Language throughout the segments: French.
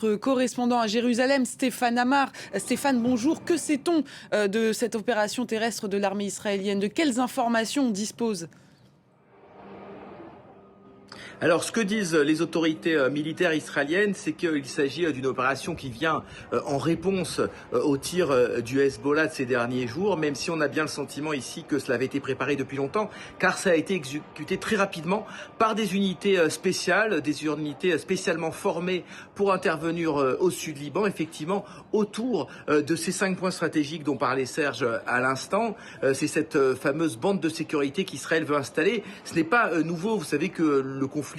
Notre correspondant à Jérusalem, Stéphane Amar. Stéphane, bonjour. Que sait-on de cette opération terrestre de l'armée israélienne? De quelles informations on dispose? Alors, ce que disent les autorités militaires israéliennes, c'est qu'il s'agit d'une opération qui vient en réponse aux tirs du Hezbollah de ces derniers jours, même si on a bien le sentiment ici que cela avait été préparé depuis longtemps, car ça a été exécuté très rapidement par des unités spéciales, des unités spécialement formées pour intervenir au sud Liban, effectivement, autour de ces 5 points stratégiques dont parlait Serge à l'instant. C'est cette fameuse bande de sécurité qu'Israël veut installer. Ce n'est pas nouveau, vous savez que le conflit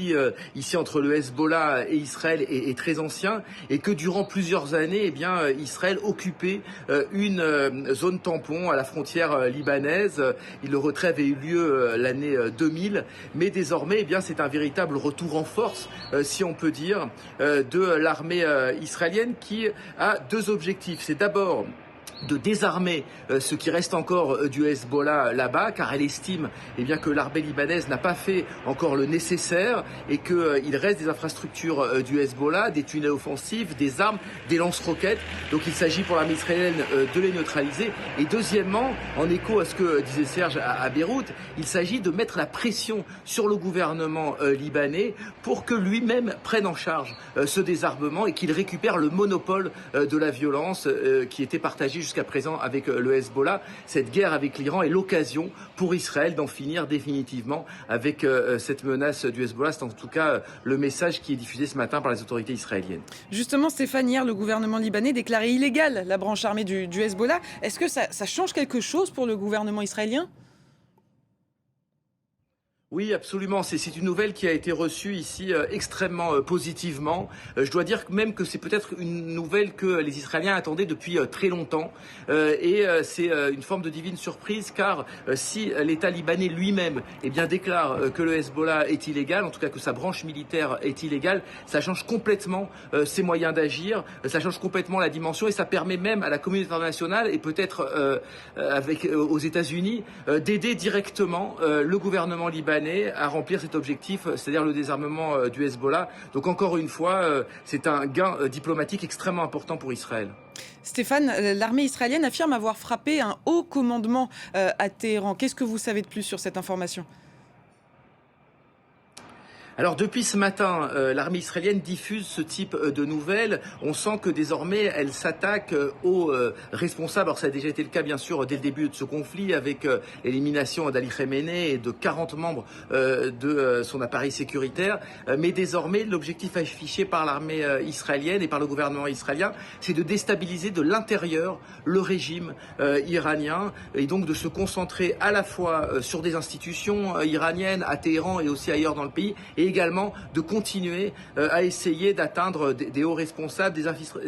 ici entre le Hezbollah et Israël est très ancien et que durant plusieurs années, eh bien, Israël occupait une zone tampon à la frontière libanaise. Le retrait avait eu lieu l'année 2000, mais désormais, eh bien, c'est un véritable retour en force, si on peut dire, de l'armée israélienne qui a 2 objectifs. C'est d'abord de désarmer ce qui reste encore du Hezbollah là-bas, car elle estime eh bien, que l'armée libanaise n'a pas fait encore le nécessaire et qu'il reste des infrastructures du Hezbollah, des tunnels offensifs, des armes, des lance-roquettes. Donc il s'agit pour l'armée israélienne de les neutraliser. Et deuxièmement, en écho à ce que disait Serge à Beyrouth, il s'agit de mettre la pression sur le gouvernement libanais pour que lui-même prenne en charge ce désarmement et qu'il récupère le monopole de la violence qui était partagé jusqu'à présent avec le Hezbollah. Cette guerre avec l'Iran est l'occasion pour Israël d'en finir définitivement avec cette menace du Hezbollah. C'est en tout cas le message qui est diffusé ce matin par les autorités israéliennes. Justement, Stéphane, hier, le gouvernement libanais déclarait illégale la branche armée du Hezbollah. Est-ce que ça change quelque chose pour le gouvernement israélien? Oui, absolument. C'est une nouvelle qui a été reçue ici extrêmement positivement. Je dois dire même que c'est peut-être une nouvelle que les Israéliens attendaient depuis très longtemps. C'est une forme de divine surprise, car si l'État libanais lui-même eh bien, déclare que le Hezbollah est illégal, en tout cas que sa branche militaire est illégale, ça change complètement ses moyens d'agir, ça change complètement la dimension et ça permet même à la communauté internationale et peut-être aux États-Unis d'aider directement le gouvernement libanais à remplir cet objectif, c'est-à-dire le désarmement du Hezbollah. Donc encore une fois, c'est un gain diplomatique extrêmement important pour Israël. Stéphane, l'armée israélienne affirme avoir frappé un haut commandement à Téhéran. Qu'est-ce que vous savez de plus sur cette information? Alors depuis ce matin, l'armée israélienne diffuse ce type de nouvelles. On sent que désormais, elle s'attaque aux responsables. Alors ça a déjà été le cas bien sûr dès le début de ce conflit avec l'élimination d'Ali Khamenei et de 40 membres de son appareil sécuritaire. Mais désormais, l'objectif affiché par l'armée israélienne et par le gouvernement israélien, c'est de déstabiliser de l'intérieur le régime iranien et donc de se concentrer à la fois sur des institutions iraniennes à Téhéran et aussi ailleurs dans le pays et également de continuer à essayer d'atteindre des hauts responsables.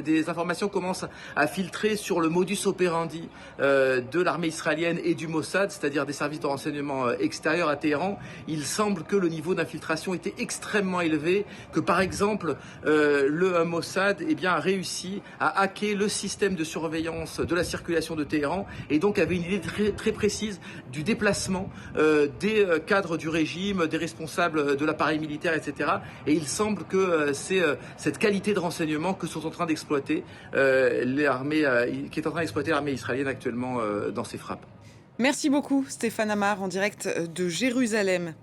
Des informations commencent à filtrer sur le modus operandi de l'armée israélienne et du Mossad, c'est-à-dire des services de renseignement extérieurs à Téhéran. Il semble que le niveau d'infiltration était extrêmement élevé, que par exemple le Mossad eh bien, a réussi à hacker le système de surveillance de la circulation de Téhéran et donc avait une idée très précise du déplacement des cadres du régime, des responsables de l'appareil militaire, etc. Et il semble que c'est cette qualité de renseignement que sont en train d'exploiter l'armée, qui est en train d'exploiter l'armée israélienne actuellement dans ses frappes. Merci beaucoup, Stéphane Amar, en direct de Jérusalem.